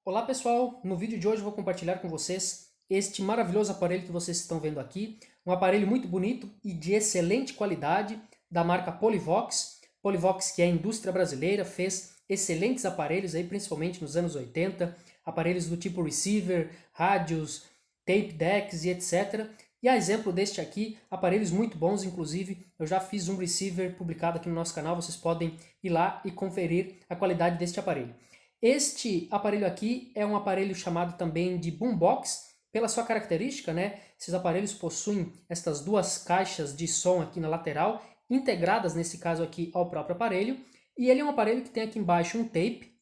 Olá pessoal, no vídeo de hoje eu vou compartilhar com vocês este maravilhoso aparelho que vocês estão vendo aqui, um aparelho muito bonito e de excelente qualidade da marca Polivox. Polivox, que é a indústria brasileira, fez excelentes aparelhos aí, principalmente nos anos 80, aparelhos do tipo receiver, rádios, tape decks e etc. E a exemplo deste aqui, aparelhos muito bons, inclusive eu já fiz um receiver publicado aqui no nosso canal, vocês podem ir lá e conferir a qualidade deste aparelho. Este aparelho aqui é um aparelho chamado também de boombox, pela sua característica, né? Esses aparelhos possuem estas duas caixas de som aqui na lateral, integradas nesse caso aqui ao próprio aparelho, e ele é um aparelho que tem aqui embaixo um tape.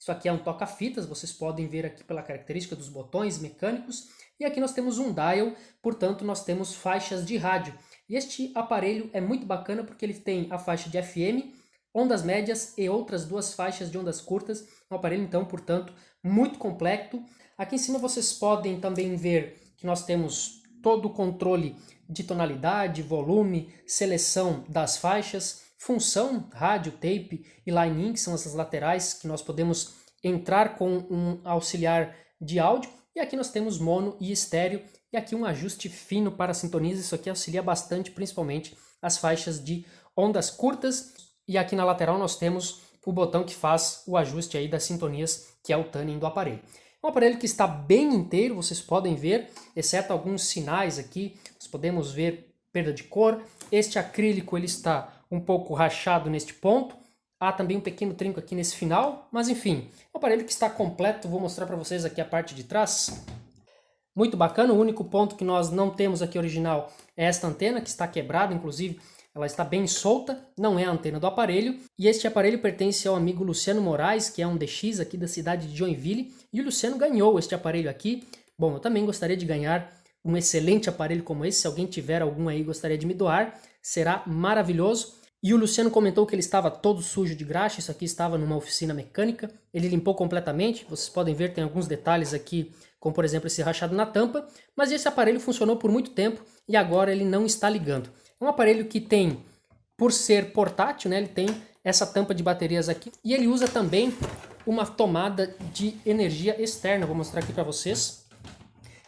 Isso aqui é um toca-fitas, vocês podem ver aqui pela característica dos botões mecânicos, e aqui nós temos um dial, portanto nós temos faixas de rádio. E este aparelho é muito bacana porque ele tem a faixa de FM, ondas médias e outras duas faixas de ondas curtas. É um aparelho, então, portanto, muito completo. Aqui em cima vocês podem também ver que nós temos todo o controle de tonalidade, volume, seleção das faixas, função, rádio, tape e line-in, que são essas laterais que nós podemos entrar com um auxiliar de áudio. E aqui nós temos mono e estéreo, e aqui um ajuste fino para sintonias. Isso aqui auxilia bastante, principalmente as faixas de ondas curtas. E aqui na lateral nós temos o botão que faz o ajuste aí das sintonias, que é o tuning do aparelho. É um aparelho que está bem inteiro, vocês podem ver, exceto alguns sinais aqui, nós podemos ver perda de cor. Este acrílico ele está um pouco rachado neste ponto, há também um pequeno trinco aqui nesse final, mas enfim, é um aparelho que está completo. Vou mostrar para vocês aqui a parte de trás. Muito bacana, o único ponto que nós não temos aqui original é esta antena, que está quebrada, inclusive ela está bem solta, não é a antena do aparelho. E este aparelho pertence ao amigo Luciano Moraes, que é um DX aqui da cidade de Joinville. E o Luciano ganhou este aparelho aqui. Bom, eu também gostaria de ganhar um excelente aparelho como esse. Se alguém tiver algum aí, gostaria de me doar. Será maravilhoso. E o Luciano comentou que ele estava todo sujo de graxa. Isso aqui estava numa oficina mecânica. Ele limpou completamente. Vocês podem ver, tem alguns detalhes aqui, como por exemplo esse rachado na tampa. Mas esse aparelho funcionou por muito tempo e agora ele não está ligando. É um aparelho que tem, por ser portátil, né, ele tem essa tampa de baterias aqui. E ele usa também uma tomada de energia externa. Vou mostrar aqui para vocês.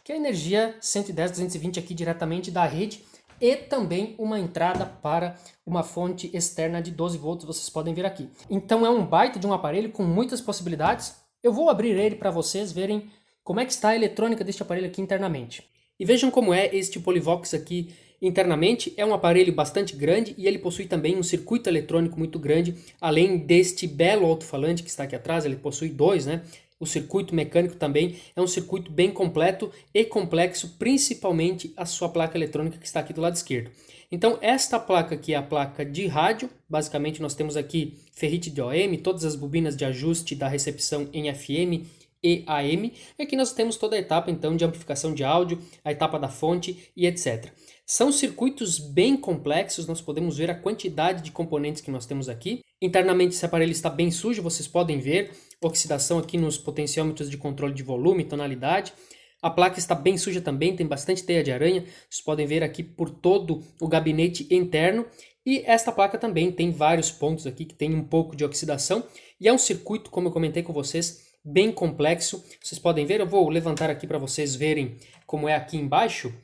Que é a energia 110-220 aqui diretamente da rede. E também uma entrada para uma fonte externa de 12 volts, vocês podem ver aqui. Então é um baita de um aparelho com muitas possibilidades. Eu vou abrir ele para vocês verem como é que está a eletrônica deste aparelho aqui internamente. E vejam como é este Polivox aqui internamente. É um aparelho bastante grande e ele possui também um circuito eletrônico muito grande, além deste belo alto-falante que está aqui atrás. Ele possui dois, né? O circuito mecânico também é um circuito bem completo e complexo, principalmente a sua placa eletrônica que está aqui do lado esquerdo. Então esta placa aqui é a placa de rádio. Basicamente nós temos aqui ferrite de OM, todas as bobinas de ajuste da recepção em FM e AM. E aqui nós temos toda a etapa então de amplificação de áudio, a etapa da fonte e etc. São circuitos bem complexos, nós podemos ver a quantidade de componentes que nós temos aqui. Internamente esse aparelho está bem sujo, vocês podem ver oxidação aqui nos potenciômetros de controle de volume e tonalidade. A placa está bem suja também, tem bastante teia de aranha, vocês podem ver aqui por todo o gabinete interno. E esta placa também tem vários pontos aqui que tem um pouco de oxidação. E é um circuito, como eu comentei com vocês, bem complexo. Vocês podem ver, eu vou levantar aqui para vocês verem como é aqui embaixo.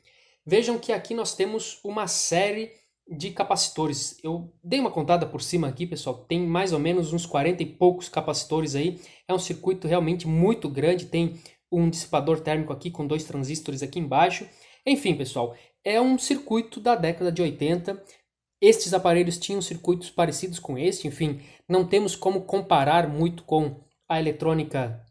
Vejam que aqui nós temos uma série de capacitores. Eu dei uma contada por cima aqui, pessoal. Tem mais ou menos uns 40 e poucos capacitores aí. É um circuito realmente muito grande. Tem um dissipador térmico aqui com dois transistores aqui embaixo. Enfim, pessoal, é um circuito da década de 80. Estes aparelhos tinham circuitos parecidos com este. Enfim, não temos como comparar muito com a eletrônica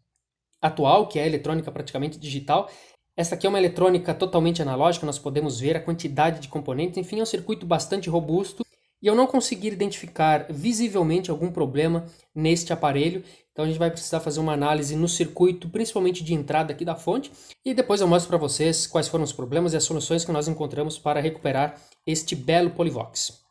atual, que é a eletrônica praticamente digital. Esta aqui é uma eletrônica totalmente analógica, nós podemos ver a quantidade de componentes. Enfim, é um circuito bastante robusto e eu não consegui identificar visivelmente algum problema neste aparelho. Então a gente vai precisar fazer uma análise no circuito, principalmente de entrada aqui da fonte, e depois eu mostro para vocês quais foram os problemas e as soluções que nós encontramos para recuperar este belo Polivox.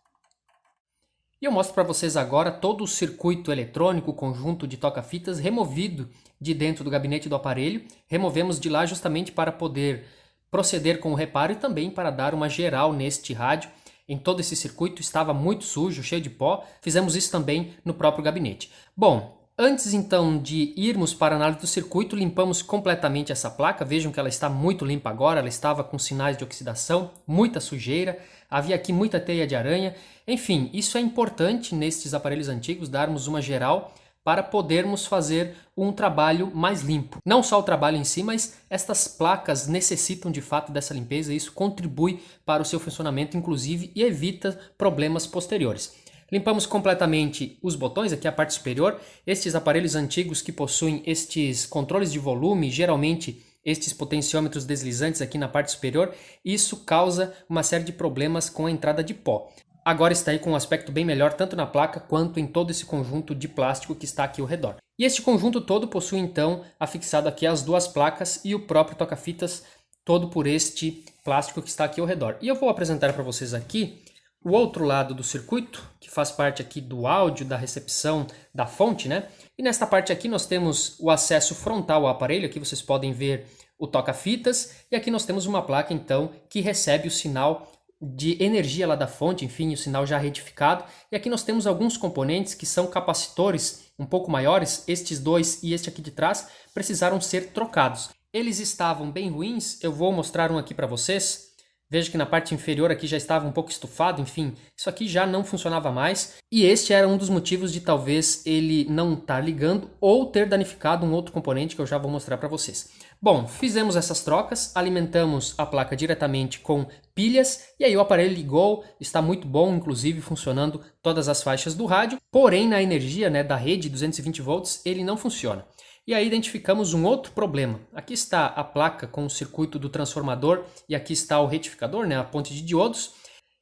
E eu mostro para vocês agora todo o circuito eletrônico, o conjunto de toca-fitas removido de dentro do gabinete do aparelho. Removemos de lá justamente para poder proceder com o reparo e também para dar uma geral neste rádio. Em todo esse circuito estava muito sujo, cheio de pó. Fizemos isso também no próprio gabinete. Bom, antes então de irmos para a análise do circuito, limpamos completamente essa placa. Vejam que ela está muito limpa agora, ela estava com sinais de oxidação, muita sujeira, havia aqui muita teia de aranha. Enfim, isso é importante nestes aparelhos antigos, darmos uma geral para podermos fazer um trabalho mais limpo. Não só o trabalho em si, mas estas placas necessitam de fato dessa limpeza e isso contribui para o seu funcionamento, inclusive, e evita problemas posteriores. Limpamos completamente os botões, aqui a parte superior. Estes aparelhos antigos que possuem estes controles de volume, geralmente estes potenciômetros deslizantes aqui na parte superior, isso causa uma série de problemas com a entrada de pó. Agora está aí com um aspecto bem melhor, tanto na placa quanto em todo esse conjunto de plástico que está aqui ao redor. E este conjunto todo possui então afixado aqui as duas placas e o próprio toca-fitas todo por este plástico que está aqui ao redor. E eu vou apresentar para vocês aqui o outro lado do circuito, que faz parte aqui do áudio, da recepção da fonte, né? E nesta parte aqui nós temos o acesso frontal ao aparelho, aqui vocês podem ver o toca-fitas, e aqui nós temos uma placa então que recebe o sinal de energia lá da fonte, enfim, o sinal já retificado. E aqui nós temos alguns componentes que são capacitores um pouco maiores, estes dois e este aqui de trás precisaram ser trocados. Eles estavam bem ruins, eu vou mostrar um aqui para vocês. Veja que na parte inferior aqui já estava um pouco estufado, enfim, isso aqui já não funcionava mais. E este era um dos motivos de talvez ele não estar ligando ou ter danificado um outro componente que eu já vou mostrar para vocês. Bom, fizemos essas trocas, alimentamos a placa diretamente com pilhas e aí o aparelho ligou, está muito bom, inclusive funcionando todas as faixas do rádio. Porém, na energia, né, da rede 220 volts, ele não funciona. E aí identificamos um outro problema. Aqui está a placa com o circuito do transformador e aqui está o retificador, né, a ponte de diodos.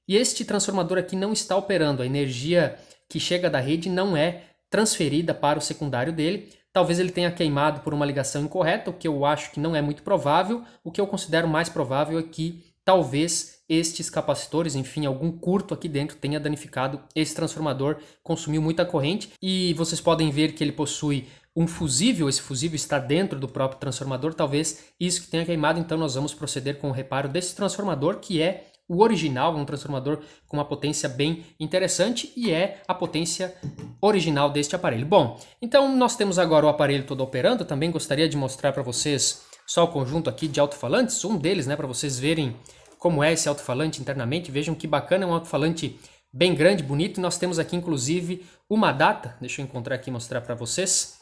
E este transformador aqui não está operando, a energia que chega da rede não é transferida para o secundário dele. Talvez ele tenha queimado por uma ligação incorreta, o que eu acho que não é muito provável. O que eu considero mais provável é que talvez estes capacitores, enfim, algum curto aqui dentro tenha danificado esse transformador, consumiu muita corrente. E vocês podem ver que ele possui um fusível, esse fusível está dentro do próprio transformador, talvez isso que tenha queimado, então nós vamos proceder com o reparo desse transformador, que é o original, um transformador com uma potência bem interessante e é a potência original deste aparelho. Bom, então nós temos agora o aparelho todo operando, também gostaria de mostrar para vocês só o conjunto aqui de alto-falantes, um deles, né, para vocês verem como é esse alto-falante internamente, vejam que bacana, é um alto-falante bem grande, bonito, e nós temos aqui inclusive uma data, deixa eu encontrar aqui e mostrar para vocês.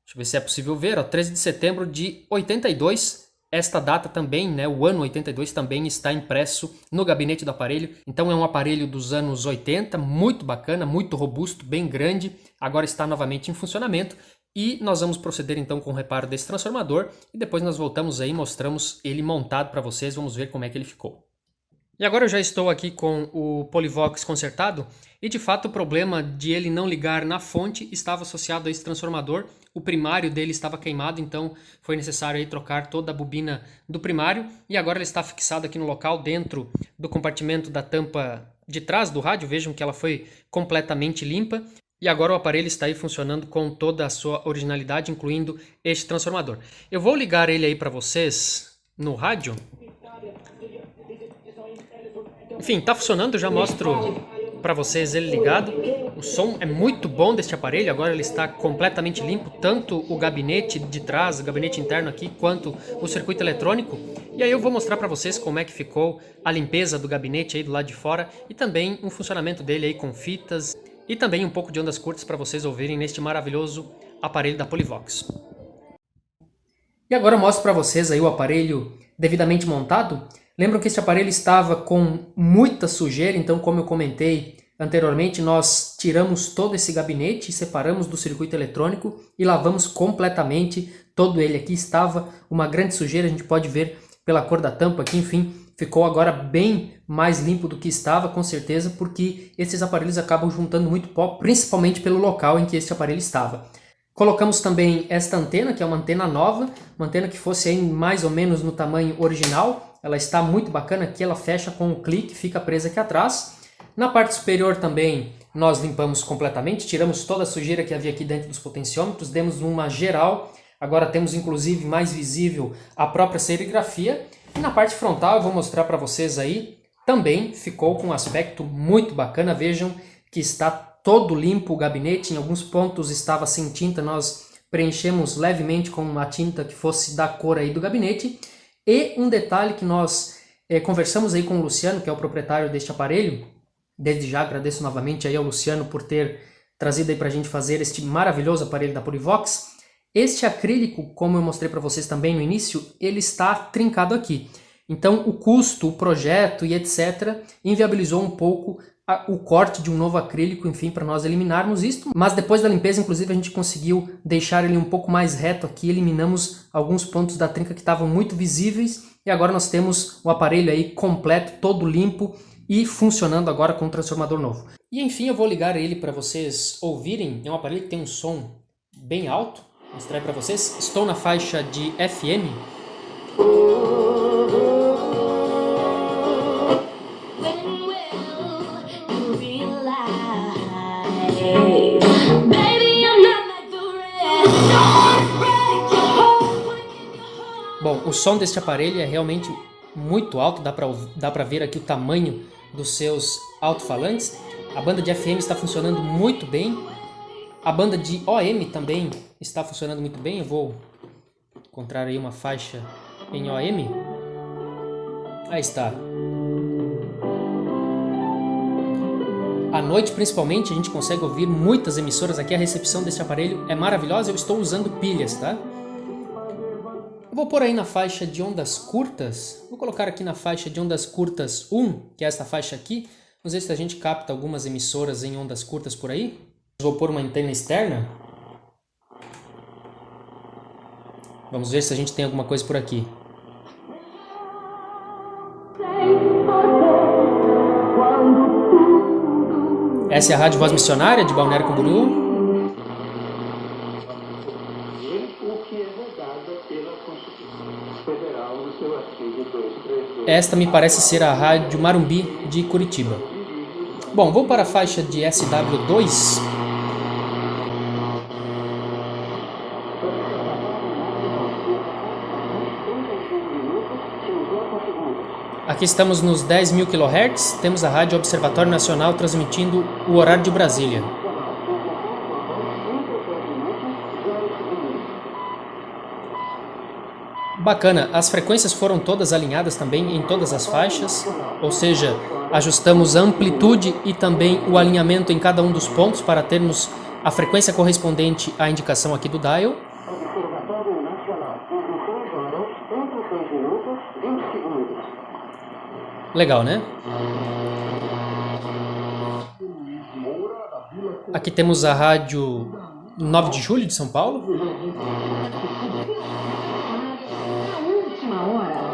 Deixa eu ver se é possível ver, ó, 13 de setembro de 82, esta data também, né, o ano 82 também está impresso no gabinete do aparelho, então é um aparelho dos anos 80, muito bacana, muito robusto, bem grande, agora está novamente em funcionamento e nós vamos proceder então com o reparo desse transformador e depois nós voltamos aí e mostramos ele montado para vocês, vamos ver como é que ele ficou. E agora eu já estou aqui com o Polivox consertado e de fato o problema de ele não ligar na fonte estava associado a esse transformador. O primário dele estava queimado, então foi necessário aí trocar toda a bobina do primário e agora ele está fixado aqui no local dentro do compartimento da tampa de trás do rádio. Vejam que ela foi completamente limpa e agora o aparelho está aí funcionando com toda a sua originalidade, incluindo este transformador. Eu vou ligar ele aí para vocês no rádio. Enfim, está funcionando, já mostro para vocês ele ligado. O som é muito bom deste aparelho, agora ele está completamente limpo, tanto o gabinete de trás, o gabinete interno aqui, quanto o circuito eletrônico. E aí eu vou mostrar para vocês como é que ficou a limpeza do gabinete aí do lado de fora e também um funcionamento dele aí com fitas e também um pouco de ondas curtas para vocês ouvirem neste maravilhoso aparelho da Polivox. E agora eu mostro para vocês aí o aparelho devidamente montado. Lembram que este aparelho estava com muita sujeira, então como eu comentei anteriormente, nós tiramos todo esse gabinete, separamos do circuito eletrônico e lavamos completamente todo ele. Aqui estava uma grande sujeira, a gente pode ver pela cor da tampa aqui, enfim, ficou agora bem mais limpo do que estava, com certeza, porque esses aparelhos acabam juntando muito pó, principalmente pelo local em que este aparelho estava. Colocamos também esta antena, que é uma antena nova, uma antena que fosse aí mais ou menos no tamanho original. Ela está muito bacana aqui, ela fecha com um clique, fica presa aqui atrás. Na parte superior também nós limpamos completamente, tiramos toda a sujeira que havia aqui dentro dos potenciômetros, demos uma geral. Agora temos inclusive mais visível a própria serigrafia. E na parte frontal eu vou mostrar para vocês aí, também ficou com um aspecto muito bacana. Vejam que está todo limpo o gabinete, em alguns pontos estava sem tinta, nós preenchemos levemente com uma tinta que fosse da cor aí do gabinete. E um detalhe que nós conversamos aí com o Luciano, que é o proprietário deste aparelho, desde já agradeço novamente aí ao Luciano por ter trazido aí pra gente fazer este maravilhoso aparelho da Polivox. Este acrílico, como eu mostrei para vocês também no início, ele está trincado aqui. Então o custo, o projeto e etc. inviabilizou um pouco o corte de um novo acrílico, enfim, para nós eliminarmos isto. Mas depois da limpeza, inclusive, a gente conseguiu deixar ele um pouco mais reto aqui, eliminamos alguns pontos da trinca que estavam muito visíveis e agora nós temos o aparelho aí completo, todo limpo e funcionando agora com o transformador novo. E enfim, eu vou ligar ele para vocês ouvirem. É um aparelho que tem um som bem alto. Vou mostrar para vocês. Estou na faixa de FM. Bom, o som deste aparelho é realmente muito alto, dá pra ver aqui o tamanho dos seus alto-falantes. A banda de FM está funcionando muito bem. A banda de OM também está funcionando muito bem. Eu vou encontrar aí uma faixa em OM. Aí está. À noite, principalmente, a gente consegue ouvir muitas emissoras aqui. A recepção desse aparelho é maravilhosa. Eu estou usando pilhas, tá? Eu vou pôr aí na faixa de ondas curtas. Vou colocar aqui na faixa de ondas curtas 1, que é essa faixa aqui. Vamos ver se a gente capta algumas emissoras em ondas curtas por aí. Vou pôr uma antena externa. Vamos ver se a gente tem alguma coisa por aqui. Essa é a Rádio Voz Missionária de Balneário Camboriú. Esta me parece ser a Rádio Marumbi de Curitiba. Bom, vou para a faixa de SW2. Aqui estamos nos 10.000 kHz, temos a Rádio Observatório Nacional transmitindo o horário de Brasília. Bacana, as frequências foram todas alinhadas também em todas as faixas, ou seja, ajustamos a amplitude e também o alinhamento em cada um dos pontos para termos a frequência correspondente à indicação aqui do dial. Legal, né? Aqui temos a rádio 9 de Julho de São Paulo.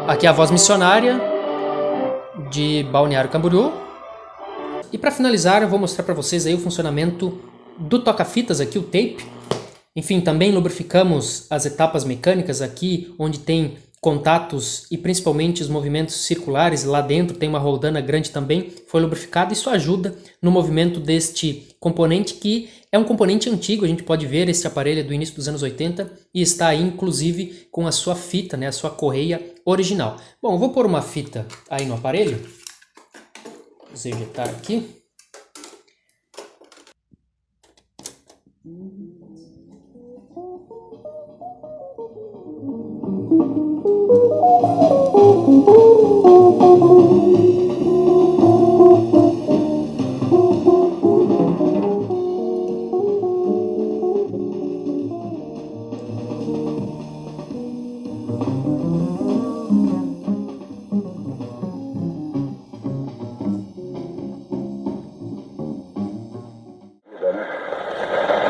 Aqui a Voz Missionária de Balneário Camboriú. E para finalizar, eu vou mostrar para vocês aí o funcionamento do toca-fitas aqui, o tape. Enfim, também lubrificamos as etapas mecânicas aqui, onde tem contatos e principalmente os movimentos circulares. Lá dentro tem uma roldana grande também, foi lubrificado. Isso ajuda no movimento deste componente, que é um componente antigo. A gente pode ver esse aparelho do início dos anos 80 e está aí inclusive com a sua fita, né, a sua correia original. Bom, eu vou pôr uma fita aí no aparelho. Vamos ejetar aqui.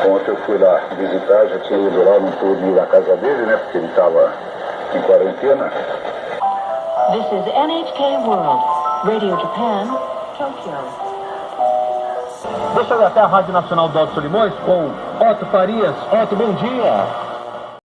Ontem eu fui lá visitar, já tinha ido lá no turno da casa dele, né, porque ele estava em quarentena. This is NHK World, Radio Japan, Tokyo. Deixa eu ir até a Rádio Nacional do Otto Solimões com Otto Farias. Otto, bom dia.